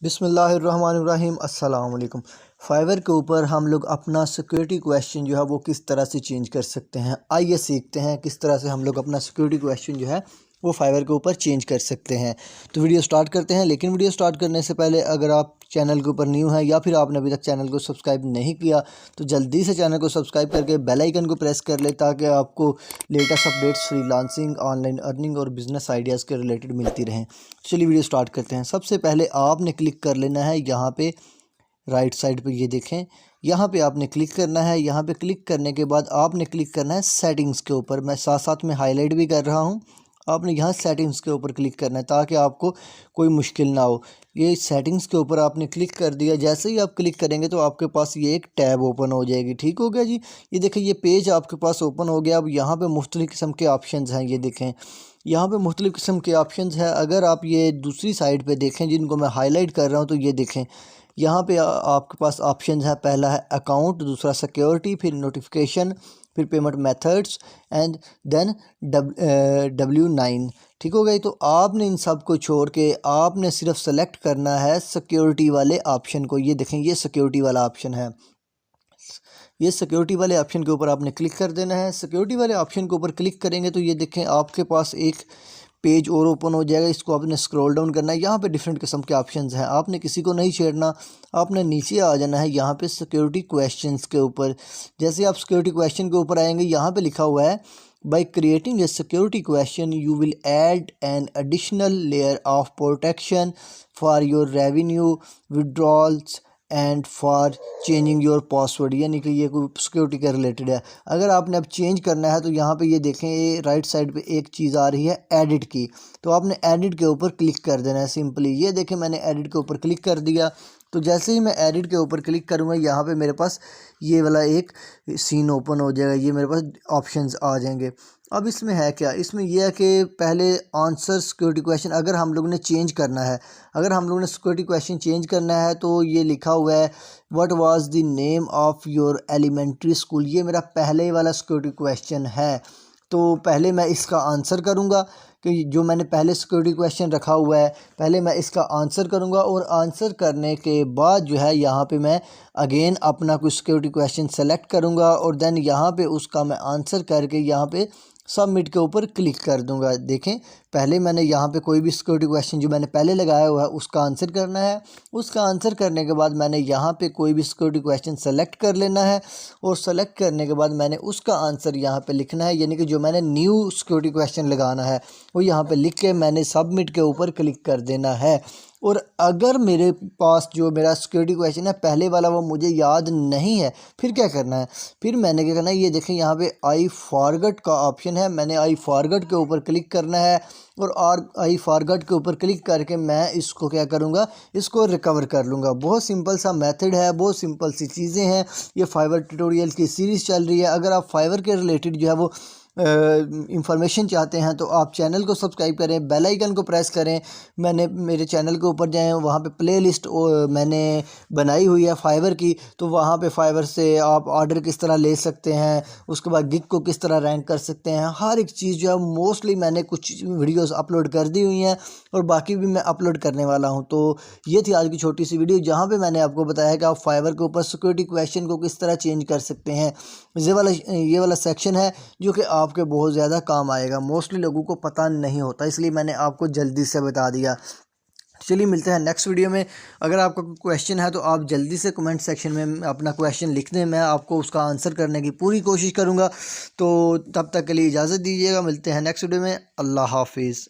बिस्मिल्लाहिर्रहमानिर्रहीम अस्सलाम वालेकुम। फाइवर के ऊपर हम लोग अपना सिक्योरिटी क्वेश्चन जो है वो किस तरह से चेंज कर सकते हैं। आइए सीखते हैं किस तरह से हम लोग अपना सिक्योरिटी क्वेश्चन जो है वो फाइवर के ऊपर चेंज कर सकते हैं। तो वीडियो स्टार्ट करते हैं, लेकिन वीडियो स्टार्ट करने से पहले अगर आप चैनल के ऊपर न्यू हैं या फिर आपने अभी तक चैनल को सब्सक्राइब नहीं किया तो जल्दी से चैनल को सब्सक्राइब करके बेल आइकन को प्रेस कर ले, ताकि आपको latest updates freelancing, online earning और बिज़नेस आइडियाज़ के रिलेटेड मिलती रहें। चलिए वीडियो स्टार्ट करते हैं। सबसे पहले आपने क्लिक कर लेना है यहाँ पे राइट साइड पे, ये देखें यहाँ पे आपने क्लिक करना है। यहाँ पे क्लिक करने के बाद आपने क्लिक करना है सेटिंग्स के ऊपर। मैं साथ साथ में हाईलाइट भी कर रहा हूँ। आपने यहाँ सेटिंग्स के ऊपर क्लिक करना है ताकि आपको कोई मुश्किल ना हो। ये सेटिंग्स के ऊपर आपने क्लिक कर दिया। जैसे ही आप क्लिक करेंगे तो आपके पास ये एक टैब ओपन हो जाएगी। ठीक हो गया जी। ये देखें ये पेज आपके पास ओपन हो गया। अब यहाँ पे मुख्तलिफ़ किस्म के ऑप्शंस हैं। ये देखें यहाँ पे मुख्तलिफ़ किस्म के ऑप्शंस हैं। अगर आप ये दूसरी साइड पे देखें जिनको मैं हाईलाइट कर रहा हूँ तो ये देखें यहाँ पे आपके पास ऑप्शंस है। पहला है अकाउंट, दूसरा सिक्योरिटी, फिर नोटिफिकेशन, फिर payment methods and then W9। ठीक हो गई। तो आपने इन सब को छोड़ के आपने सिर्फ सेलेक्ट करना है सिक्योरिटी वाले ऑप्शन को। ये देखें ये सिक्योरिटी वाला ऑप्शन है। ये सिक्योरिटी वाले ऑप्शन के ऊपर आपने क्लिक कर देना है। सिक्योरिटी वाले ऑप्शन के ऊपर क्लिक करेंगे तो ये देखें आपके पास एक पेज और ओपन हो जाएगा। इसको आपने स्क्रॉल डाउन करना है। यहाँ पे डिफरेंट किस्म के ऑप्शंस हैं। आपने किसी को नहीं छेड़ना, आपने नीचे आ जाना है यहाँ पे सिक्योरिटी क्वेश्चंस के ऊपर। जैसे आप सिक्योरिटी क्वेश्चन के ऊपर आएंगे यहाँ पे लिखा हुआ है by creating a security question you will add an additional layer of protection for your revenue withdrawals and for changing your password. यानी कि ये कोई सिक्योरिटी के रिलेटेड है। अगर आपने अब चेंज करना है तो यहाँ पे ये देखें ये राइट साइड पे एक चीज़ आ रही है एडिट की। तो आपने एडिट के ऊपर क्लिक कर देना है सिंपली। ये देखें मैंने एडिट के ऊपर क्लिक कर दिया। तो जैसे ही मैं एडिट के ऊपर क्लिक करूँगा यहाँ पे मेरे पास ये वाला एक सीन ओपन हो जाएगा। ये मेरे पास ऑप्शंस आ जाएंगे। अब इसमें है क्या, इसमें यह है कि पहले आंसर सिक्योरिटी क्वेश्चन अगर हम लोग ने चेंज करना है, अगर हम लोग ने सिक्योरिटी क्वेश्चन चेंज करना है तो ये लिखा हुआ है what was the name of your elementary school. ये मेरा पहले वाला सिक्योरिटी क्वेश्चन है। तो पहले मैं इसका आंसर करूँगा कि जो मैंने पहले सिक्योरिटी क्वेश्चन रखा हुआ है, पहले मैं इसका आंसर करूँगा और आंसर करने के बाद जो है यहाँ पे मैं अगेन अपना कोई सिक्योरिटी क्वेश्चन सेलेक्ट करूँगा और देन यहाँ पे उसका मैं आंसर करके यहाँ पे सबमिट के ऊपर क्लिक कर दूंगा। देखें पहले मैंने यहाँ पे कोई भी सिक्योरिटी क्वेश्चन जो मैंने पहले लगाया हुआ है उसका आंसर करना है। उसका आंसर करने के बाद मैंने यहाँ पे कोई भी सिक्योरिटी क्वेश्चन सेलेक्ट कर लेना है और सेलेक्ट करने के बाद मैंने उसका आंसर यहाँ पे लिखना है। यानी कि जो मैंने न्यू सिक्योरिटी क्वेश्चन लगाना है वो यहाँ पे लिख के मैंने सबमिट के ऊपर क्लिक कर देना है। और अगर मेरे पास जो मेरा सिक्योरिटी क्वेश्चन है पहले वाला वो मुझे याद नहीं है, फिर क्या करना है, फिर मैंने क्या करना है, ये देखें यहाँ पे आई फॉरगट का ऑप्शन है। मैंने आई फॉरगट के ऊपर क्लिक करना है और आई फॉरगट के ऊपर क्लिक करके मैं इसको क्या करूँगा, इसको रिकवर कर लूँगा। बहुत सिंपल सा मेथड है, बहुत सिंपल सी चीज़ें हैं। ये फाइवर ट्यूटोरियल की सीरीज़ चल रही है। अगर आप फाइवर के रिलेटेड जो है वो इंफॉर्मेशन चाहते हैं तो आप चैनल को सब्सक्राइब करें, बेल आइकन को प्रेस करें। मैंने मेरे चैनल के ऊपर जाएं, वहाँ पे प्लेलिस्ट मैंने बनाई हुई है फाइवर की। तो वहाँ पे फाइवर से आप ऑर्डर किस तरह ले सकते हैं, उसके बाद गिग को किस तरह रैंक कर सकते हैं, हर एक चीज़ जो है मोस्टली मैंने कुछ वीडियोस अपलोड कर दी हुई हैं और बाकी भी मैं अपलोड करने वाला हूँ। तो ये थी आज की छोटी सी वीडियो जहाँ पर मैंने आपको बताया कि आप फाइवर के ऊपर सिक्योरिटी क्वेश्चन को किस तरह चेंज कर सकते हैं। ये वाला सेक्शन है जो कि आपके बहुत ज़्यादा काम आएगा। मोस्टली लोगों को पता नहीं होता, इसलिए मैंने आपको जल्दी से बता दिया। चलिए मिलते हैं नेक्स्ट वीडियो में। अगर आपका कोई क्वेश्चन है तो आप जल्दी से कमेंट सेक्शन में अपना क्वेश्चन लिख दें, मैं आपको उसका आंसर करने की पूरी कोशिश करूँगा। तो तब तक के लिए इजाज़त दीजिएगा। मिलते हैं नेक्स्ट वीडियो में। अल्लाह हाफिज़।